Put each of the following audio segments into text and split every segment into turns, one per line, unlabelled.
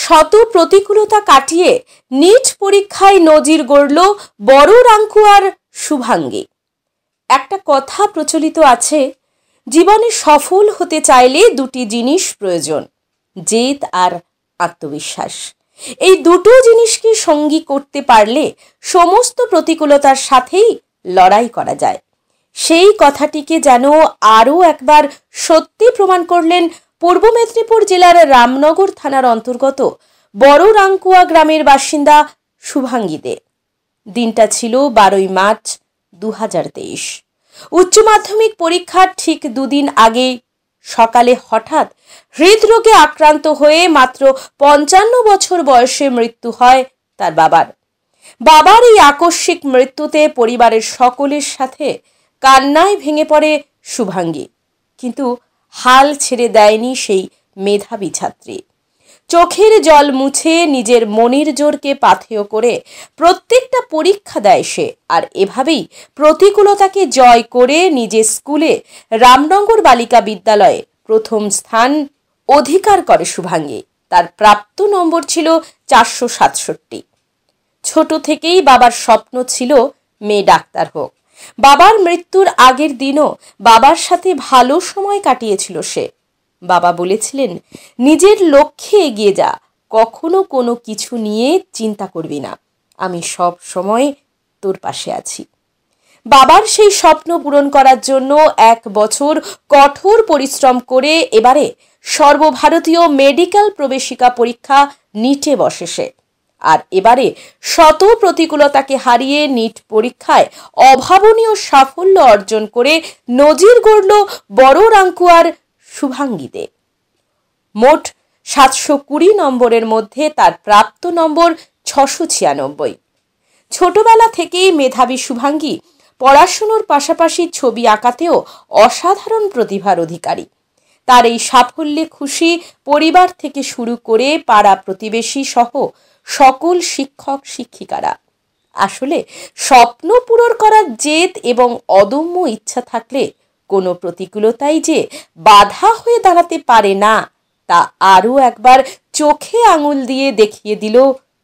শত প্রতিকূলতা কাটিয়ে নিট পরীক্ষায় নজির গড়ল বড়রাঙ্কুয়ার শুভাঙ্গী। একটা কথা প্রচলিত আছে, জীবনে সফল হতে চাইলে দুটি জিনিস প্রয়োজন, জেদ আর আত্মবিশ্বাস। এই দুটো জিনিসকে সঙ্গী করতে পারলে সমস্ত প্রতিকূলতার সাথেই লড়াই করা যায়। সেই কথাটিকে যেন আরও একবার সত্যি প্রমাণ করলেন পূর্ব মেদিনীপুর জেলার রামনগর থানার অন্তর্গত বড়রাঙ্কুয়া গ্রামের বাসিন্দা শুভাঙ্গী দে। দিনটা ছিল 12ই মার্চ 2023। উচ্চ মাধ্যমিক পরীক্ষার ঠিক দুদিন আগে সকালে হঠাৎ হৃদরোগে আক্রান্ত হয়ে মাত্র 55 বছর বয়সে মৃত্যু হয় তার বাবার এই আকস্মিক মৃত্যুতে পরিবারের সকলের সাথে কান্নায় ভেঙে পড়ে শুভাঙ্গী। কিন্তু হাল ছেড়ে দেয়নি সেই মেধাবী ছাত্রী। চোখের জল মুছে নিজের মনের জোরকে পাথেয় করে প্রত্যেকটা পরীক্ষা দেয় সে। আর এভাবেই প্রতিকূলতাকে জয় করে নিজের স্কুলে রামনগর বালিকা বিদ্যালয়ে প্রথম স্থান অধিকার করে শুভাঙ্গী। তার প্রাপ্ত নম্বর ছিল 467। ছোট থেকেই বাবার স্বপ্ন ছিল মেয়ে ডাক্তার হোক। বাবার মৃত্যুর আগের দিনও বাবার সাথে ভালো সময় কাটিয়েছিল সে। বাবা বলেছিলেন, নিজের লক্ষ্যে এগিয়ে যা, কখনো কোনো কিছু নিয়ে চিন্তা করবি না, আমি সব সময় তোর পাশে আছি। বাবার সেই স্বপ্ন পূরণ করার জন্য 1 বছর কঠোর পরিশ্রম করে এবারে সর্বভারতীয় মেডিকেল প্রবেশিকা পরীক্ষা নিটে বসে সে। আর এবারে শত প্রতিকূলতাকে হারিয়ে নিট পরীক্ষায় অভাবনীয় সাফল্য অর্জন করে নজির গড়ল বড়রাঙ্কুয়ার শুভাঙ্গী দে। মোট 720 নম্বরের মধ্যে তার প্রাপ্ত নম্বর 696। ছোটবেলা থেকেই মেধাবী শুভাঙ্গী পড়াশুনোর পাশাপাশি ছবি আঁকাতেও অসাধারণ প্রতিভার অধিকারী। তার এই সাফল্যে খুশি পরিবার থেকে শুরু করে পাড়া প্রতিবেশী সহ সকল শিক্ষক শিক্ষিকারা। আসলে স্বপ্ন পূরণ করার জেদ এবং অদম্য ইচ্ছা থাকলে কোনো প্রতিকূলতাই যে বাধা হয়ে দাঁড়াতে পারে না, তা আরও একবার চোখে আঙুল দিয়ে দেখিয়ে দিল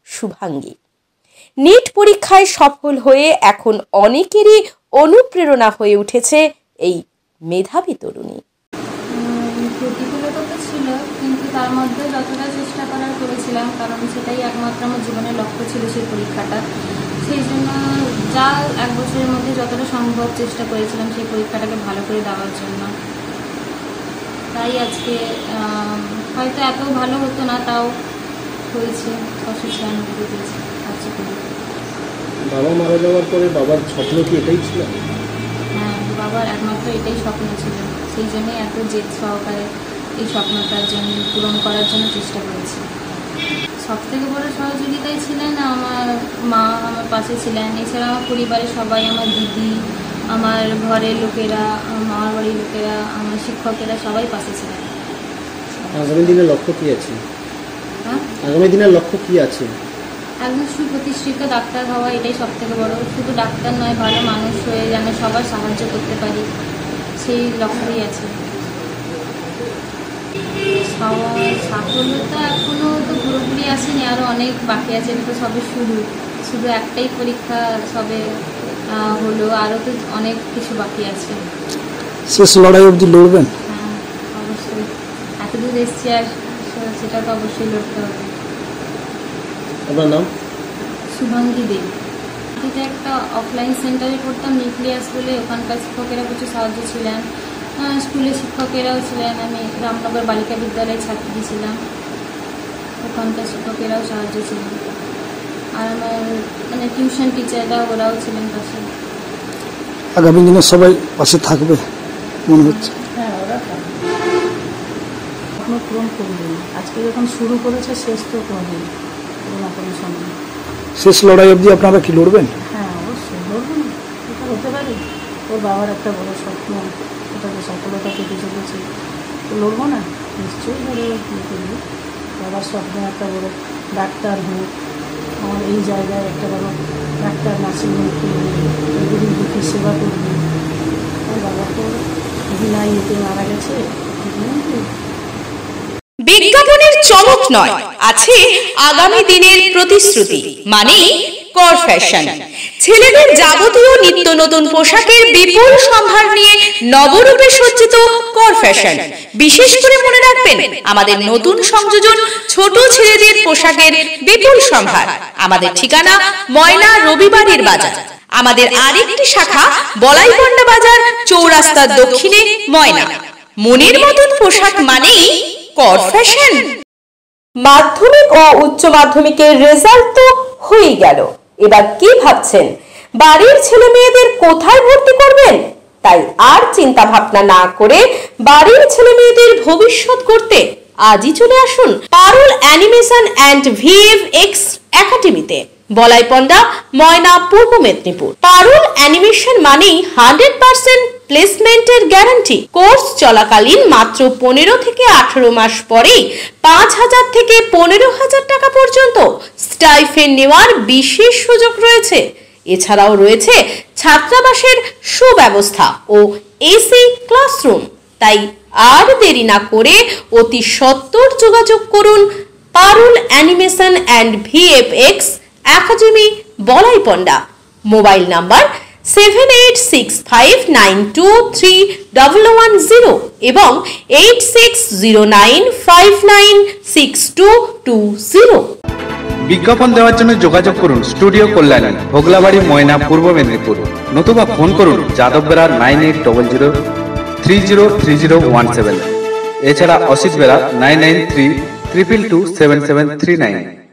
শুভাঙ্গী। নিট পরীক্ষায় সফল হয়ে এখন অনেকেরই অনুপ্রেরণা হয়ে উঠেছে এই মেধাবী তরুণী।
প্রতিকূলতা তো ছিল, কিন্তু তার মধ্যে যতটা চেষ্টা করার করেছিলাম, কারণ সেটাই একমাত্র আমার জীবনের লক্ষ্য ছিল সেই পরীক্ষাটা। সেই জন্য যা 1 বছরের মধ্যে যতটা সম্ভব চেষ্টা করেছিলাম সেই পরীক্ষাটাকে ভালো করে দেওয়ার জন্য। তাই আজকে হয়তো এত ভালো হতো না, তাও হয়েছে 696 পেয়েছি।
বাবা মারা যাওয়ার পরে বাবার স্বপ্ন কি এটাই ছিল?
হ্যাঁ, বাবার একমাত্র এটাই স্বপ্ন ছিল। সেই জন্যই এত জেদ সহকারে এই স্বপ্নটার জন্য পূরণ করার জন্য চেষ্টা করেছি। সবথেকে বড় সহযোগিতাই ছিলেন আমার মা, আমার পাশে ছিলেন। এছাড়া আমার পরিবারের সবাই, আমার দিদি, আমার ঘরের লোকেরা, আমার বাড়ির লোকেরা, আমার শিক্ষকেরা সবাই পাশে ছিলেন।
আগামী দিনের লক্ষ্য কী আছে?
হ্যাঁ,
আগামী দিনের লক্ষ্য কী আছে?
একজন সুপ্রতিষ্ঠিত ডাক্তার হওয়া, এটাই সবথেকে বড়। শুধু ডাক্তার নয়, ভালো মানুষ হয়ে যেন সবার সাহায্য করতে পারি, সেই লক্ষ্যই আছে। সাফল্যতা এখনও তো পুরোপুরি আসেনি, আরও অনেক বাকি আছে। এটা তো সবে শুধু একটাই পরীক্ষা সবে হলো, আরও তো অনেক কিছু বাকি আছে।
শেষ লড়াই অবধি লড়বেন?
হ্যাঁ, অবশ্যই। এতদূর এসছি আর সেটা তো অবশ্যই লড়তে হবে।
আপনার নাম?
শুভাঙ্গী দে। এটা একটা অফলাইন সেন্টারে পড়তাম, নিউক্লিয়াস বলে। ওখানকার শিক্ষকেরা কিছু সাহায্য ছিলেন, স্কুলের শিক্ষকেরাও ছিলেন। আমি রামনগর বালিকা বিদ্যালয়ের ছাত্রী ছিলাম, ওখানকার শিক্ষকেরাও সাহায্য ছিলেন। আর আমার টিউশন টিচাররা, ওরাও ছিলেন পাশে।
আগামী দিনে সবাই পাশে থাকবে মনে হচ্ছে?
হ্যাঁ, ওরা থাকবে। এখনো পূরণ করবে না। আজকে যখন শুরু করেছে, শেষ তো করবে না কোনো সময়।
শেষ লড়াই অবধি আপনারা কি লড়বেন?
হ্যাঁ, অবশ্যই লড়বেন। এটা হতে পারে ওর বাবার একটা বড় স্বপ্ন, ওটাকে সফলতা পেতে চলেছে, তো লড়বো না? নিশ্চয়ই লড়ে করবো। বাবার স্বপ্ন একটা বড় ডাক্তার হোক, আমার এই জায়গায় একটা বড় ডাক্তার নার্সিংহোম খুলবে, গরিব দুঃখীর সেবা করবে। আর বাবা তো বিনা ইয়েতে মারা গেছে।
বিজ্ঞাপনের চমক নয়, আছে আগামী দিনের প্রতিশ্রুতি, মানে কর ফ্যাশন। ছেলেদের যাবতীয় নিত্য নতুন পোশাকের বিপুল সম্ভার নিয়ে নবরূপে সজ্জিত কর ফ্যাশন। বিশেষ করে মনে রাখবেন, আমাদের নতুন সংযোজন ছোট ছেলেদের পোশাকের বিপুল সম্ভার। আমাদের ঠিকানা ময়না রবিবারের বাজার। আমাদের আরেকটি শাখা বলাইপন্ডা বাজার, চৌরাস্তার দক্ষিণে ময়না। মনের মতন পোশাক মানেই কর ফ্যাশন। মাধ্যমিক ও উচ্চ মাধ্যমিকের রেজাল্ট তো হয়ে গেল, এবার কি ভাবছেন? বাড়ির ছেলে মেয়েদের কোথায় ভর্তি করবেন? তাই আর চিন্তা ভাবনা না করে বাড়ির ছেলে মেয়েদের ভবিষ্যৎ করতে আজই চলে আসুন পারুল অ্যানিমেশন অ্যান্ড ভিএফএক্স একাডেমিতে, বলাইপন্ডা, ময়না, পূর্ব মেদিনীপুর। পারুল অ্যানিমেশন মানেই 100% প্লেসমেন্টের গ্যারান্টি। কোর্স চলাকালীন মাত্র 15 থেকে 18 মাস পরেই 5,000 থেকে 15,000 টাকা পর্যন্ত স্টাইফেন্ড নেওয়ার বিশেষ সুযোগ রয়েছে। এছাড়াও রয়েছে ছাত্রাবাসের সুব্যবস্থা ও এসি ক্লাসরুম। তাই আর দেরি না করে অতি সত্বর যোগাযোগ করুন Parul animation and VFX academy, Balaipanda. Mobile number 7865923110 এবং 8609596220।
বিজ্ঞাপন দেওয়ার জন্য যোগাযোগ করুন স্টুডিও কল্যাণী, ভোগলাবাড়ি, ময়না, পূর্ব মেদিনীপুর। নতুবা ফোন করুন যাদব বেড়া 9800303017। এছাড়া অসিত বেড়া 9932227739।